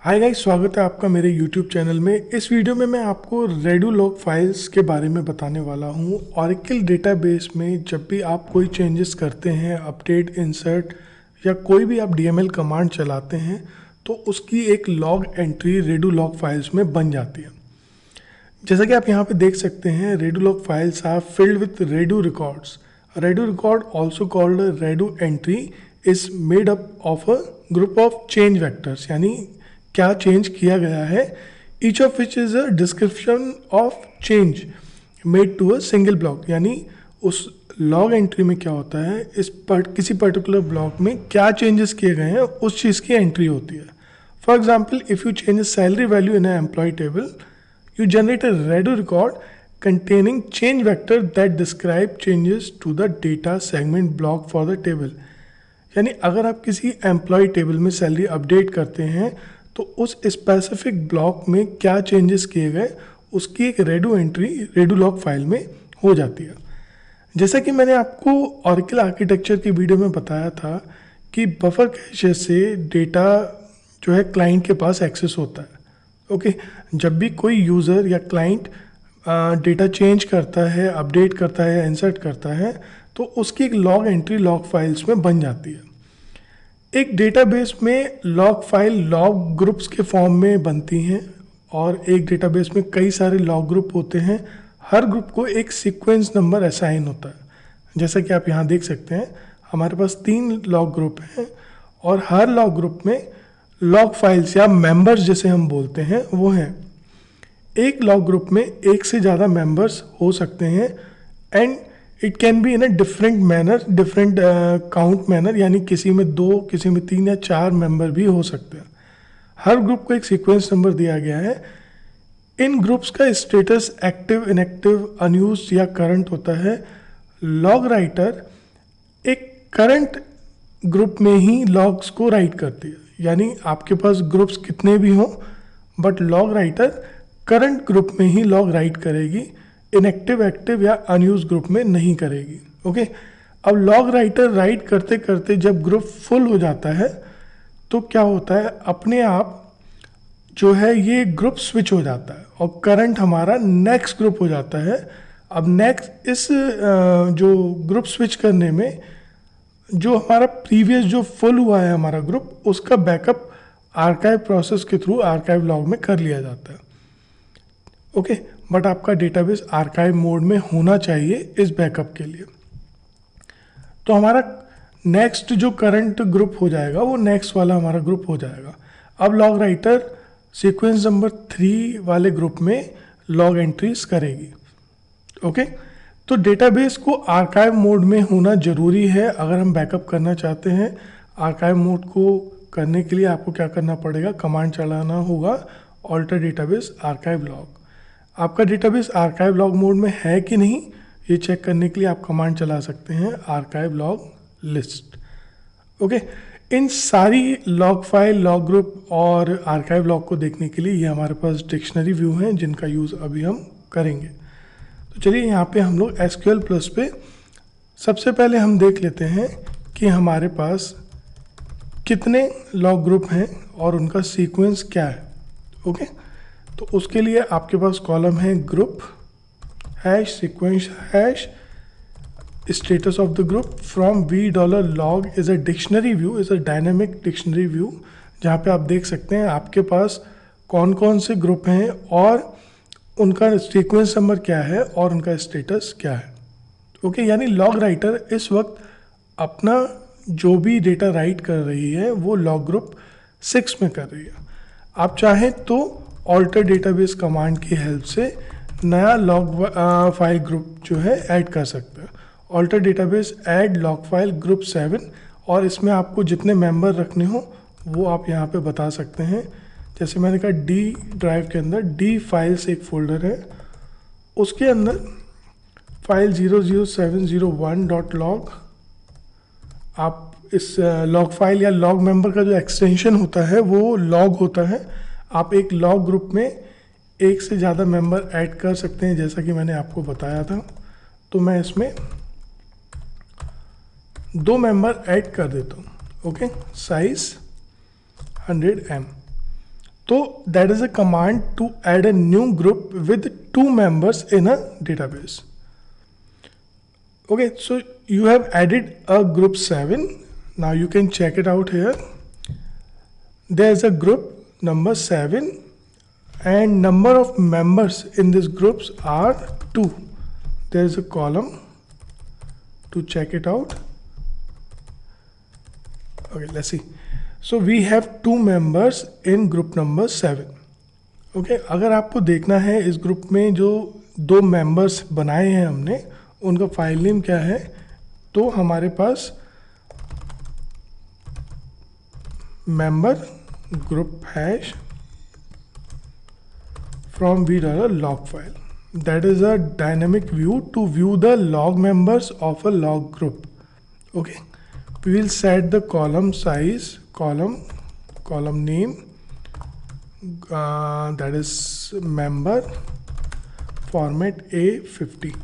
Hi guys, स्वागत है आपका मेरे YouTube चैनल में। इस वीडियो में मैं आपको रेडूलॉग फाइल्स के बारे में बताने वाला हूँ। ऑरेकल डेटाबेस में जब भी आप कोई चेंजेस करते हैं, अपडेट, इंसर्ट या कोई भी आप DML कमांड चलाते हैं तो उसकी एक लॉग एंट्री रेडूलॉग फाइल्स में बन जाती है। जैसा कि आप यहाँ पे देख सकते हैं, redo log files are filled with redo records. Redo record also called redo entry is made up of a group of change vectors, यानी क्या चेंज किया गया है। Each of which is a description of change made to a single block, यानी उस log entry में क्या होता है, किसी पर्टिकुलर ब्लॉक में क्या चेंजेस किए गए हैं उस चीज़ की एंट्री होती है। For example, if you change salary value in employ table, you generate a redo record containing change vector that describe changes to the data segment block for the table। यानी अगर आप किसी एम्प्लॉय टेबल में salary update करते हैं तो उस specific block में क्या चेंजेस किए गए उसकी एक रेडू एंट्री रेडूलॉग फाइल में हो जाती है। जैसा कि मैंने आपको ऑरेकल आर्किटेक्चर की वीडियो में बताया था कि बफर कैशे से डेटा जो है क्लाइंट के पास एक्सेस होता है। ओके, जब भी कोई यूज़र या क्लाइंट डेटा चेंज करता है, अपडेट करता है या इंसर्ट करता है तो उसकी एक लॉग एंट्री लॉग फाइल्स में बन जाती है। एक डेटाबेस में लॉग फाइल लॉग ग्रुप्स के फॉर्म में बनती हैं और एक डेटाबेस में कई सारे लॉग ग्रुप होते हैं। हर ग्रुप को एक सीक्वेंस नंबर असाइन होता है। जैसा कि आप यहाँ देख सकते हैं, हमारे पास 3 लॉग ग्रुप हैं और हर लॉग ग्रुप में लॉग फाइल्स या मेंबर्स जैसे हम बोलते हैं वो हैं। एक लॉग ग्रुप में एक से ज़्यादा मेंबर्स हो सकते हैं and it can be in a different manner, different count manner, यानी किसी में 2, किसी में 3 या 4 मेंबर भी हो सकते हैं। हर ग्रुप को एक सीक्वेंस नंबर दिया गया है। इन ग्रुप्स का स्टेटस एक्टिव, इनएक्टिव, अनयूज्ड या करंट होता है। लॉग राइटर एक करंट ग्रुप में ही लॉग्स को राइट करती है, यानी आपके पास ग्रुप्स कितने भी हों but log writer current group में ही लॉग राइट करेगी, इनएक्टिव, एक्टिव या अनयूज ग्रुप में नहीं करेगी। ओके, अब लॉग राइटर राइट करते करते जब ग्रुप फुल हो जाता है तो क्या होता है, अपने आप जो है ये ग्रुप स्विच हो जाता है और करंट हमारा नेक्स्ट ग्रुप हो जाता है। अब नेक्स्ट इस जो ग्रुप स्विच करने में जो हमारा प्रीवियस जो फुल हुआ है हमारा ग्रुप, उसका बैकअप आर्काइव प्रोसेस के थ्रू आर्काइव लॉग में कर लिया जाता है। ओके, बट आपका डेटाबेस आर्काइव मोड में होना चाहिए इस बैकअप के लिए। तो हमारा नेक्स्ट जो करंट ग्रुप हो जाएगा वो नेक्स्ट वाला हमारा ग्रुप हो जाएगा। अब लॉग राइटर सीक्वेंस नंबर 3 वाले ग्रुप में लॉग एंट्रीज करेगी। ओके, तो डेटाबेस को आर्काइव मोड में होना ज़रूरी है अगर हम बैकअप करना चाहते हैं। आर्काइव मोड को करने के लिए आपको क्या करना पड़ेगा, कमांड चलाना होगा ऑल्टर डेटाबेस आर्काइव लॉग। आपका डेटाबेस आर्काइव लॉग मोड में है कि नहीं ये चेक करने के लिए आप कमांड चला सकते हैं आर्काइव लॉग लिस्ट। ओके, इन सारी लॉग फाइल, लॉग ग्रुप और आर्काइव लॉग को देखने के लिए ये हमारे पास डिक्शनरी व्यू हैं जिनका यूज़ अभी हम करेंगे। तो चलिए यहाँ पे हम लोग SQL प्लस पे सबसे पहले हम देख लेते हैं कि हमारे पास कितने लॉग ग्रुप हैं और उनका सीक्वेंस क्या है। ओके, तो उसके लिए आपके पास कॉलम है group hash sequence hash status of the group from $log is a dictionary view, is a dynamic dictionary view, जहाँ पे आप देख सकते हैं आपके पास कौन कौन से ग्रुप हैं और उनका सीक्वेंस नंबर क्या है और उनका स्टेटस क्या है। ओके, यानी लॉग राइटर इस वक्त अपना जो भी डेटा राइट कर रही है वो लॉग ग्रुप 6 में कर रही है। आप चाहें तो ऑल्टर डेटाबेस कमांड की हेल्प से नया लॉग फाइल ग्रुप जो है ऐड कर सकते हैं। Alter database add log file group 7, और इसमें आपको जितने मेंबर रखने हो वो आप यहाँ पे बता सकते हैं। जैसे मैंने कहा डी ड्राइव के अंदर डी फाइल्स एक फोल्डर है, उसके अंदर फाइल 00701.log, आप इस लॉग फाइल या लॉग मेंबर का जो एक्सटेंशन होता है वो लॉग होता है। आप एक लॉग ग्रुप में एक से ज़्यादा मेंबर ऐड कर सकते हैं जैसा कि मैंने आपको बताया था। तो मैं इसमें 2 मेंबर ऐड कर देता हूँ। Okay, size 100 M। तो that is a command to add a new group with 2 members in a database. Okay, so you have added a group 7. Now you can check it out here. There's a group number 7 and number of members in this groups are 2. There's a column to check it out. Okay, let's see. So we have 2 members in group number 7. Okay, अगर आपको देखना है इस group में जो 2 members बनाए हैं हमने उनका फाइल नेम क्या है, तो हमारे पास member group hash from v.log file. That is a dynamic view to view the log members of a log group. Okay, we will set the column size, column name, that is member, format A50.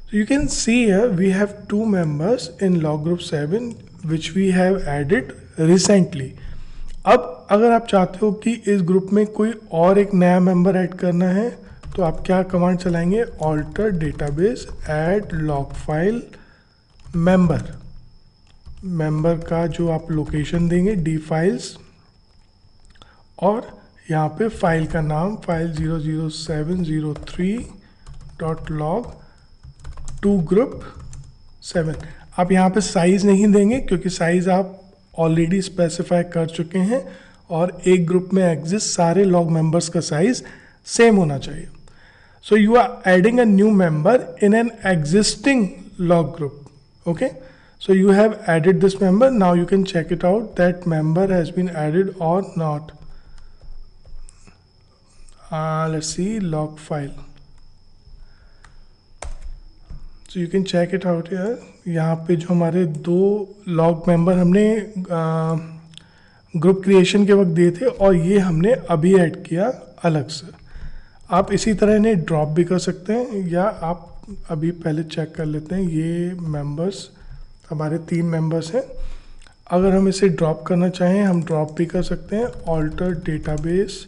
So you can see here we have 2 members in log group 7 which we have added recently. अब अगर आप चाहते हो कि इस group में कोई और एक नया मेंबर ऐड करना है तो आप क्या कमांड चलाएंगे, alter database add log file member का जो आप लोकेशन देंगे डी फाइल्स, और यहाँ पे फाइल का नाम फाइल 00703.log टू ग्रुप 7. आप यहाँ पे साइज नहीं देंगे क्योंकि साइज आप ऑलरेडी स्पेसिफाई कर चुके हैं और एक ग्रुप में एग्जिस्ट सारे लॉग मेंबर्स का साइज सेम होना चाहिए. So you are adding a new member in an existing log group. Okay, so you have added this member. Now you can check it out that member has been added or not. Let's see log file. So you can check it out here. यहाँ पे जो हमारे 2 log member हमने group creation के वक्त दिए थे और ये हमने अभी ऐड किया अलग से. आप इसी तरह इन्हें ड्रॉप भी कर सकते हैं या आप अभी पहले चेक कर लेते हैं. ये मेंबर्स हमारे 3 मेंबर्स हैं. अगर हम इसे ड्रॉप करना चाहें हम ड्रॉप भी कर सकते हैं. Alter database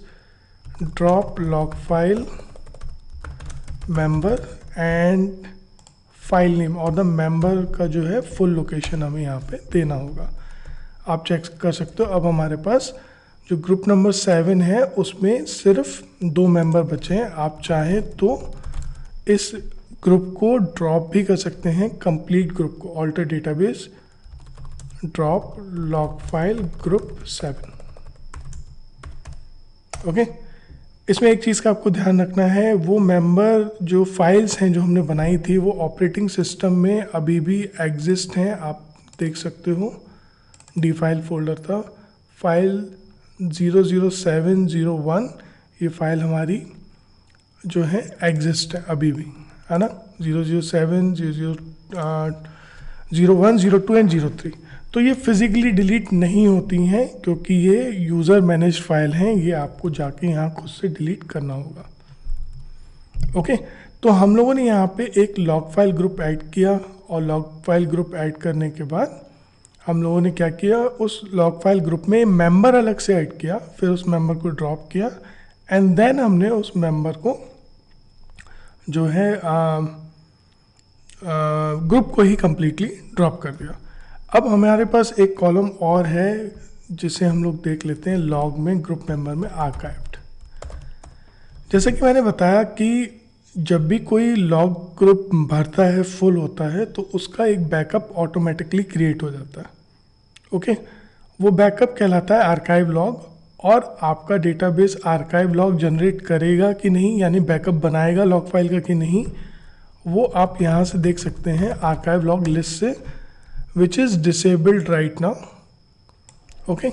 drop log file member and file name और द मेंबर का जो है फुल लोकेशन हमें यहाँ पे देना होगा. आप चेक कर सकते हो. अब हमारे पास जो ग्रुप नंबर 7 है उसमें सिर्फ 2 मेंबर बचे हैं. आप चाहें तो इस ग्रुप को ड्रॉप भी कर सकते हैं, कंप्लीट ग्रुप को. Alter database drop log file group 7. Okay, इसमें एक चीज़ का आपको ध्यान रखना है, वो मेंबर जो फाइल्स हैं जो हमने बनाई थी वो ऑपरेटिंग सिस्टम में अभी भी एग्जिस्ट हैं. आप देख सकते हो डी फाइल फोल्डर था, फाइल 00701 ये फाइल हमारी जो है एग्जिस्ट है अभी भी, है ना. 007, 01, 02 एंड 03. तो ये फिजिकली डिलीट नहीं होती हैं क्योंकि ये यूज़र मैनेज फाइल हैं. ये आपको जाके यहाँ खुद से डिलीट करना होगा. ओके, तो हम लोगों ने यहाँ पे एक लॉग फाइल ग्रुप ऐड किया और लॉग फाइल ग्रुप ऐड करने के बाद हम लोगों ने क्या किया, उस लॉग फाइल ग्रुप में मेंबर अलग से ऐड किया, फिर उस मेंबर को ड्रॉप किया एंड देन हमने उस मेंबर को जो है ग्रुप को ही कम्प्लीटली ड्रॉप कर दिया. अब हमारे पास एक कॉलम और है जिसे हम लोग देख लेते हैं लॉग में ग्रुप मेंबर में आर्काइव्ड. जैसे कि मैंने बताया कि जब भी कोई लॉग ग्रुप भरता है, फुल होता है, तो उसका एक बैकअप ऑटोमेटिकली क्रिएट हो जाता है. ओके, वो बैकअप कहलाता है आर्काइव लॉग. और आपका डेटाबेस आर्काइव लॉग जनरेट करेगा कि नहीं, यानी बैकअप बनाएगा लॉग फाइल का कि नहीं, वो आप यहाँ से देख सकते हैं आर्काइव लॉग लिस्ट से, which is disabled right now. Okay,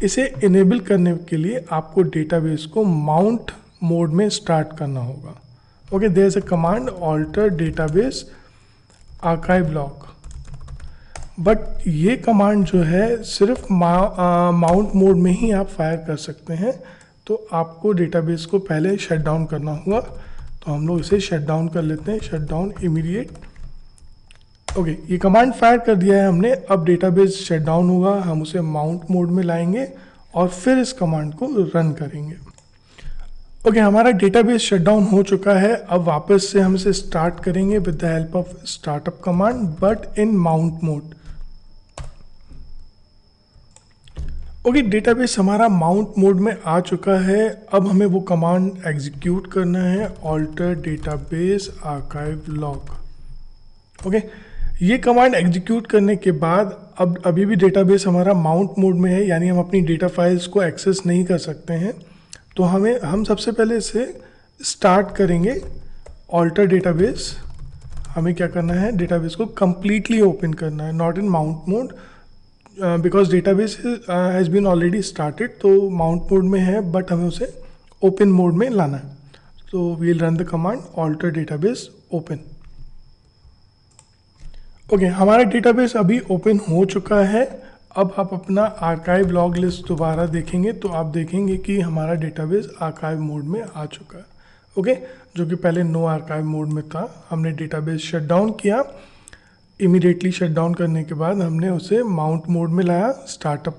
इसे इनेबल करने के लिए आपको डेटाबेस को माउंट मोड में स्टार्ट करना होगा. Okay, there is a command alter database archive log. But ये कमांड जो है सिर्फ माउंट मोड में ही आप फायर कर सकते हैं. तो आपको डेटाबेस को पहले शट डाउन करना होगा. तो हम लोग इसे शट डाउन कर लेते हैं. Shut down immediate. ओके, ये कमांड फायर कर दिया है हमने. अब डेटाबेस शट डाउन होगा, हम उसे माउंट मोड में लाएंगे और फिर इस कमांड को रन करेंगे। ओके, हमारा डेटाबेस शटडाउन हो चुका है। अब वापस से हम इसे स्टार्ट करेंगे with the help of startup command, but in mount mode. Okay, database हमारा माउंट मोड में आ चुका है। अब हमें वो कमांड एग्जीक्यूट करना है, alter database archive log. Okay, ये कमांड एग्जीक्यूट करने के बाद अब अभी भी डेटाबेस हमारा माउंट मोड में है, यानी हम अपनी डेटा फाइल्स को एक्सेस नहीं कर सकते हैं। तो हम सबसे पहले इसे स्टार्ट करेंगे, ऑल्टर डेटाबेस। हमें क्या करना है, डेटाबेस को कंप्लीटली ओपन करना है, not in mount mode, because database has been already started. तो माउंट मोड में है बट हमें उसे ओपन मोड में लाना है। तो we'll run the command alter database open. Okay, हमारा डेटाबेस अभी ओपन हो चुका है। अब आप अपना आर्काइव लॉग लिस्ट दोबारा देखेंगे तो आप देखेंगे कि हमारा डेटाबेस आर्काइव मोड में आ चुका है। ओके, जो कि पहले नो आर्काइव मोड में था। हमने डेटाबेस शट डाउन किया, इमीडिएटली शट डाउन करने के बाद हमने उसे माउंट मोड में लाया, स्टार्टअप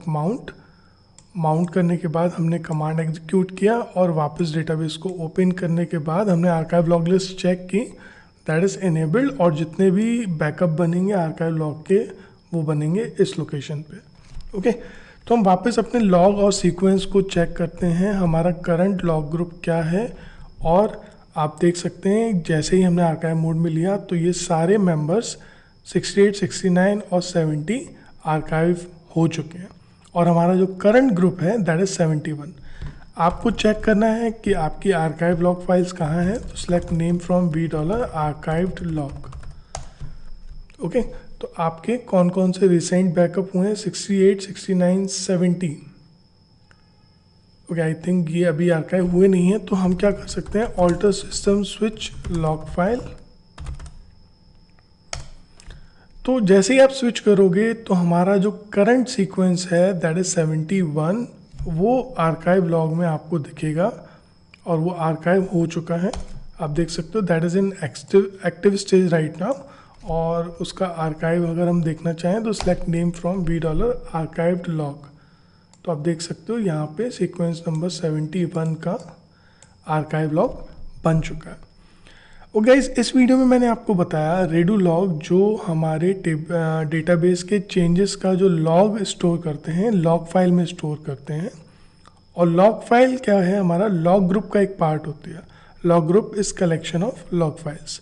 माउंट करने के बाद हमने कमांड एग्जीक्यूट किया और वापस डेटाबेस को ओपन करने के बाद हमने आर्काइव लॉग लिस्ट चेक की, दैट इज़ इनेबल्ड, और जितने भी बैकअप बनेंगे आर्काइव लॉग के वो बनेंगे इस लोकेशन पे। ओके, तो हम वापस अपने लॉग और सीक्वेंस को चेक करते हैं, हमारा करंट लॉग ग्रुप क्या है। और आप देख सकते हैं जैसे ही हमने आर्काइव मोड में लिया तो ये सारे मेंबर्स 68, 69 और 70 आर्काइव हो चुके हैं, और हमारा जो करंट ग्रुप है दैट इज़ 71। आपको चेक करना है कि आपकी आर्काइव लॉग फाइल्स कहाँ हैं, तो select name from $archived log। Okay, तो आपके कौन कौन से रिसेंट बैकअप हुए हैं, 68, 69, 70। ओके, आई थिंक ये अभी आर्काइव हुए नहीं है। तो हम क्या कर सकते हैं, alter system switch log file. तो जैसे ही आप स्विच करोगे तो हमारा जो करंट सीक्वेंस है दैट इज 71, वो आर्काइव लॉग में आपको दिखेगा और वो आर्काइव हो चुका है। आप देख सकते हो that is in active stage right now. और उसका आर्काइव अगर हम देखना चाहें तो select name from $archived log। तो आप देख सकते हो यहाँ पे सीक्वेंस नंबर 71 का आर्काइव लॉग बन चुका है। और गाइस, इस वीडियो में मैंने आपको बताया रेडू लॉग जो हमारे डेटाबेस के चेंजेस का जो लॉग स्टोर करते हैं, लॉग फाइल में स्टोर करते हैं। और लॉग फाइल क्या है, हमारा लॉग ग्रुप का एक पार्ट होती है। Log group is collection of log files.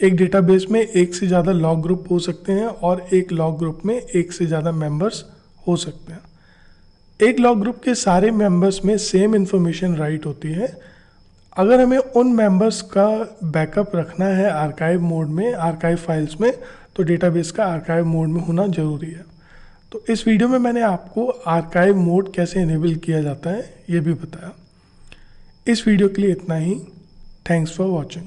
एक डेटाबेस में एक से ज़्यादा लॉग ग्रुप हो सकते हैं और एक लॉग ग्रुप में एक से ज़्यादा मेंबर्स हो सकते हैं। एक लॉग ग्रुप के सारे मेंबर्स में सेम इन्फॉर्मेशन राइट होती है। अगर हमें उन मेंबर्स का बैकअप रखना है आर्काइव मोड में, आर्काइव फाइल्स में, तो डेटाबेस का आर्काइव मोड में होना ज़रूरी है। तो इस वीडियो में मैंने आपको आर्काइव मोड कैसे इनेबल किया जाता है ये भी बताया। इस वीडियो के लिए इतना ही। Thanks for watching.